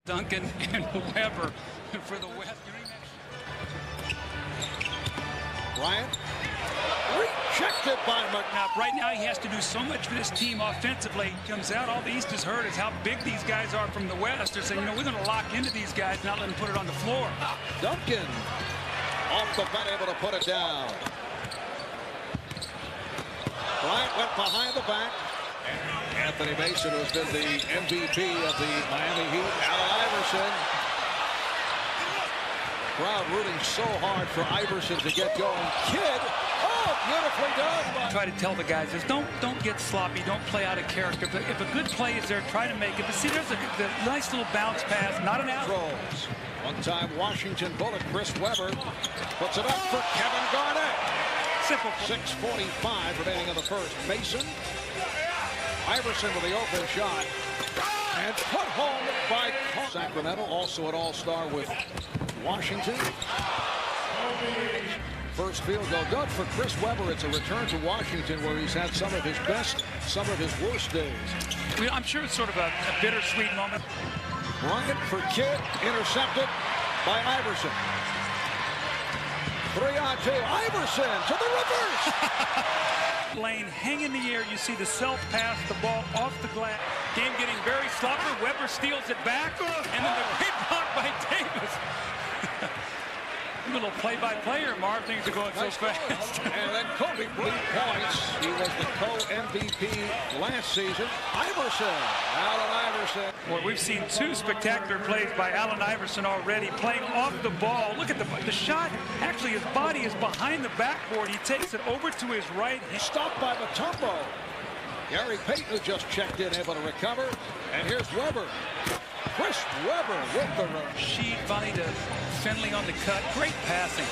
Duncan and Weber for the West. Bryant rejected by McNabb. Right now he has to do so much for this team offensively. Comes out, all the East has heard is how big these guys are from the West. They're saying, you know, we're going to lock into these guys, not let them put it on the floor. Duncan off the bat, able to put it down. Bryant went behind the back. Anthony Mason, who's been the MVP of the Miami Heat. Allen Iverson. Crowd rooting so hard for Iverson to get going. Kidd, oh, beautifully done. Try to tell the guys is don't get sloppy, don't play out of character. But if a good play is there, try to make it. But see, there's a nice little bounce pass, not an out. One-time Washington bullet, Chris Weber puts it up for Kevin Garnett. Simple. 6:45 remaining in the first. Mason. Iverson with the open shot. And put home by Sacramento, also an all-star with Washington. First field goal dug for Chris Weber. It's a return to Washington where he's had some of his best, some of his worst days. I'm sure it's sort of a bittersweet moment. Bryant for Kidd, intercepted by Iverson. 3-on-2, Iverson to the reverse. Lane hang in the air. You see the self-pass, the ball off the glass. Game getting very sloppy. Weber steals it back, and then the great block by Davis. A little play-by-player, Marv. Things are going so fast. And then Kobe blew points. He was the co-MVP last season. Iverson, Allen Iverson. Well, we've seen two spectacular plays by Allen Iverson already, playing off the ball. Look at the shot. Actually, his body is behind the backboard. He takes it over to his right. Stopped by Mutombo. Gary Payton, who just checked in, able to recover. And here's Weber. Chris Weber with the run. Sheed finally to Finley on the cut. Great passing.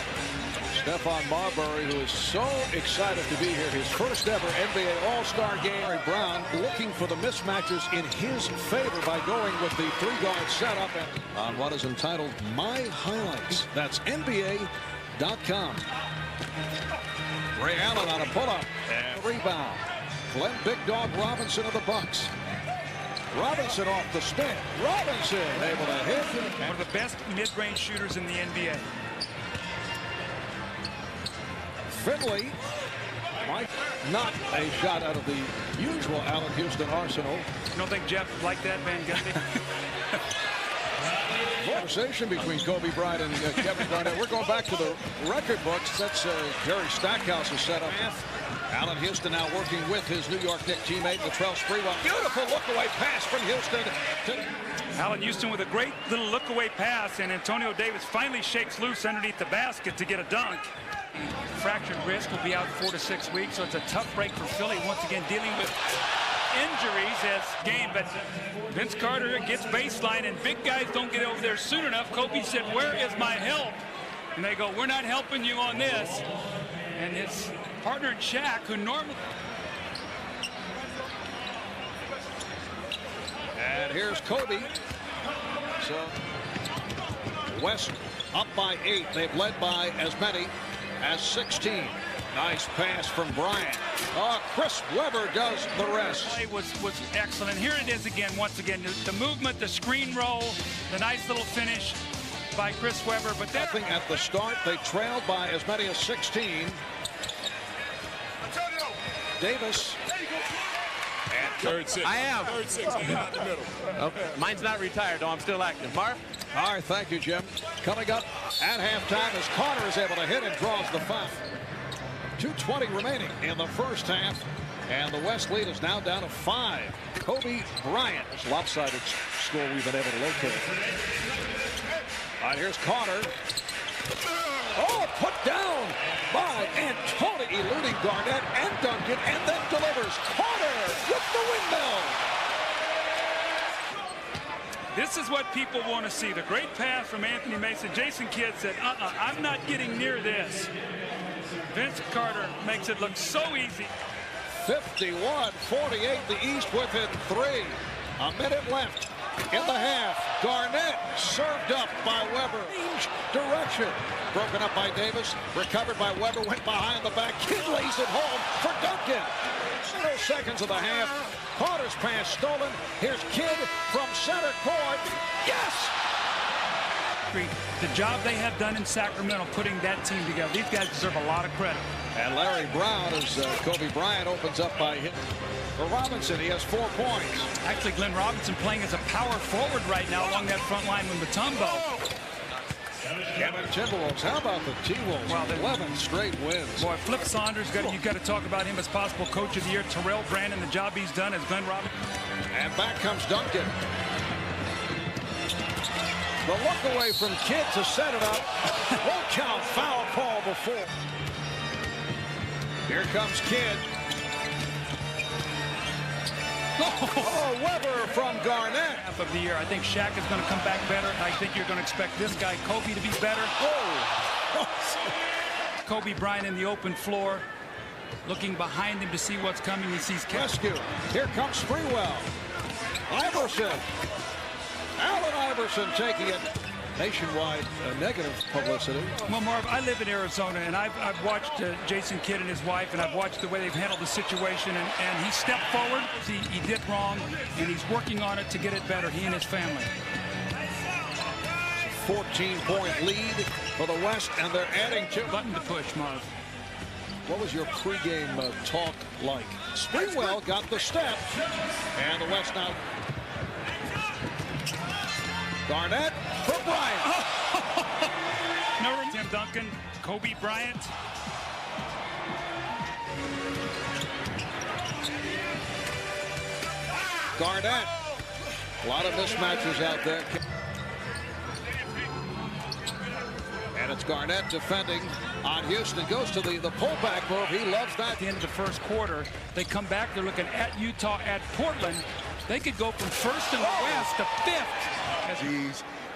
Stephon Marbury, who is so excited to be here. His first ever NBA All-Star game. Larry Brown looking for the mismatches in his favor by going with the three-guard setup on what is entitled My Highlights. That's NBA.com. Ray Allen on a pull-up and rebound. Glenn Big Dog Robinson of the Bucks. Robinson off the spin. Robinson able to hit. One of the best mid-range shooters in the NBA. Finley. Not a shot out of the usual Allen Houston arsenal. You don't think Jeff liked that, Van Gundy? Conversation between Kobe Bryant and Kevin Garnett. We're going back to the record books. That's Jerry Stackhouse's setup. Allen Houston now working with his New York Knicks teammate Latrell Sprewell. Beautiful look-away pass from Houston. Allen Houston with a great little look-away pass, and Antonio Davis finally shakes loose underneath the basket to get a dunk. Fractured wrist, will be out 4 to 6 weeks, so it's a tough break for Philly, once again dealing with injuries as game. But Vince Carter gets baseline, and big guys don't get over there soon enough. Kobe said, "Where is my help?" And they go, "We're not helping you on this." And his partner Shaq, who normally... And here's Kobe. So West up by 8. They've led by as many as 16. Nice pass from Bryant. Chris Weber does the rest. Play was excellent. And here it is again, once again. The movement, the screen roll, the nice little finish by Chris Weber. But that at the start, they trailed by as many as 16. Davis. And third six. I am. Third six. Out the middle. Oh, mine's not retired, though. I'm still active. Marv? All right, thank you, Jim. Coming up at halftime as Carter is able to hit and draws the foul. 2:20 remaining in the first half. And the West lead is now down to 5. Kobe Bryant. Lopsided score we've been able to locate. All right, here's Carter. Oh, put down by Antony, eluding Garnett and Duncan, and then delivers. Carter with the windmill. This is what people want to see. The great pass from Anthony Mason. Jason Kidd said, I'm not getting near this. Vince Carter makes it look so easy. 51-48, the East within 3. A minute left in the half. Garnett served up by Weber. Change direction. Broken up by Davis. Recovered by Weber. Went behind the back. Kidd lays it home for Duncan. 0 seconds of the half. Carter's pass stolen. Here's Kidd from center court. Yes! history. The job they have done in Sacramento putting that team together. These guys deserve a lot of credit. And Larry Brown, as Kobe Bryant opens up by hitting for Robinson. He has 4 points. Actually, Glenn Robinson playing as a power forward right now along that front line with Mutombo. Kevin Timberwolves. How about the T-Wolves? Well, 11 straight wins. Boy, Flip Saunders, you've got to talk about him as possible coach of the year. Terrell Brandon, the job he's done as Glenn Robinson. And back comes Duncan. The look away from Kidd to set it up. Won't count. Foul call before. Here comes Kidd. Oh, Weber from Garnett. Half of the year. I think Shaq is going to come back better. I think you're going to expect this guy, Kobe, to be better. Oh. Kobe Bryant in the open floor, looking behind him to see what's coming. He sees rescue. Here comes Springwell. Iverson. Allen Iverson taking it. Nationwide negative publicity. Well, Marv, I live in Arizona, and I've watched Jason Kidd and his wife, and I've watched the way they've handled the situation, and he stepped forward. He did wrong, and he's working on it to get it better, he and his family. 14-point lead for the West, and they're adding to button to push, Marv. What was your pregame talk like? Springwell got the step, and the West now. Garnett for Bryant. Number Tim Duncan, Kobe Bryant. Garnett. A lot of mismatches out there. And it's Garnett defending on Houston. Goes to the pullback move. He loves that. At the end of the first quarter, they come back. They're looking at Utah, at Portland. They could go from first in the West to 5th.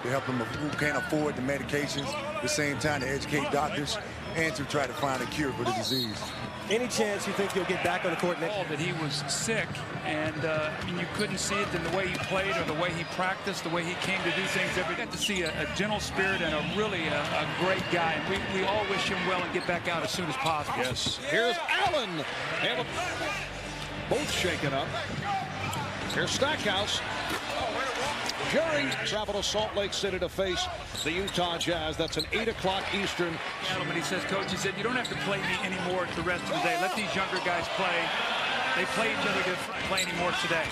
To help them who can't afford the medications, at the same time to educate doctors and to try to find a cure for the disease. Any chance you think he'll get back on the court next? That he was sick, and I mean, you couldn't see it in the way he played or the way he practiced, the way he came to do things. We got to see a gentle spirit and a great guy, and we all wish him well and get back out as soon as possible. Yes. Here's Allen. Both shaken up. Here's Stackhouse. Jerry travel to Salt Lake City to face the Utah Jazz. That's an 8 o'clock Eastern. Gentlemen, he says, Coach, he said, you don't have to play me anymore the rest of the day. Let these younger guys play. They play each other to play anymore today.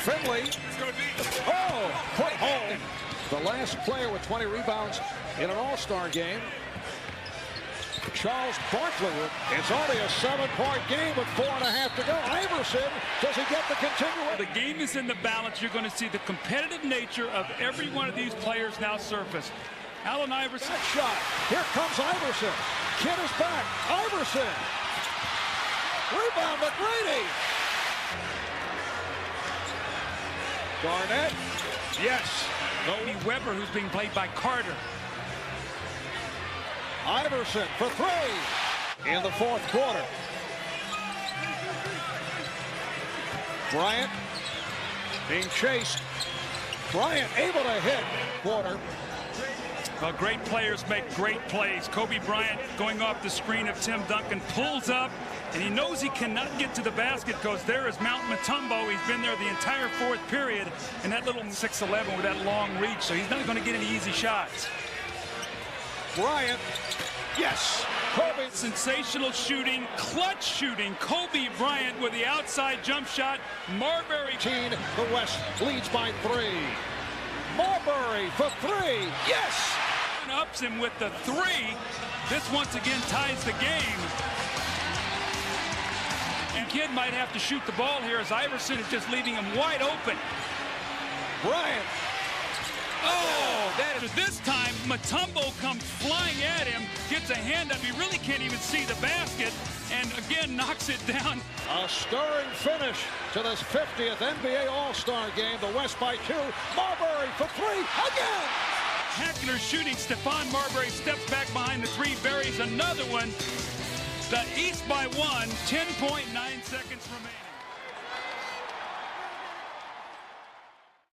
Finley. Oh, put home. The last player with 20 rebounds in an All-Star game. Charles Barkley. It's only a 7-point game with 4.5 to go. Iverson, does he get the continuation? The game is in the balance. You're going to see the competitive nature of every one of these players now surface. Allen Iverson. That shot. Here comes Iverson. Kidd is back. Iverson. Rebound, McGrady. Garnett. Yes. Kobe Weber, who's being played by Carter. Iverson for 3 in the fourth quarter. Bryant being chased. Bryant able to hit. Quarter. Well, great players make great plays. Kobe Bryant going off the screen of Tim Duncan, pulls up, and he knows he cannot get to the basket because there is Mount Mutombo. He's been there the entire fourth period, and that little 6'11" with that long reach, so he's not going to get any easy shots. Bryant, yes. Kobe. Sensational shooting, clutch shooting. Kobe Bryant with the outside jump shot. Marbury. The West leads by 3. Marbury for 3. Yes. Ups him with the 3. This once again ties the game. And Kidd might have to shoot the ball here as Iverson is just leaving him wide open. Bryant. Oh, this time Mutombo comes flying at him, gets a hand up. He really can't even see the basket, and again knocks it down. A stirring finish to this 50th NBA All-Star game. The West by 2. Marbury for 3 again. Hackner shooting. Stephon Marbury steps back behind the 3, buries another one. The East by 1. 10.9 seconds remaining.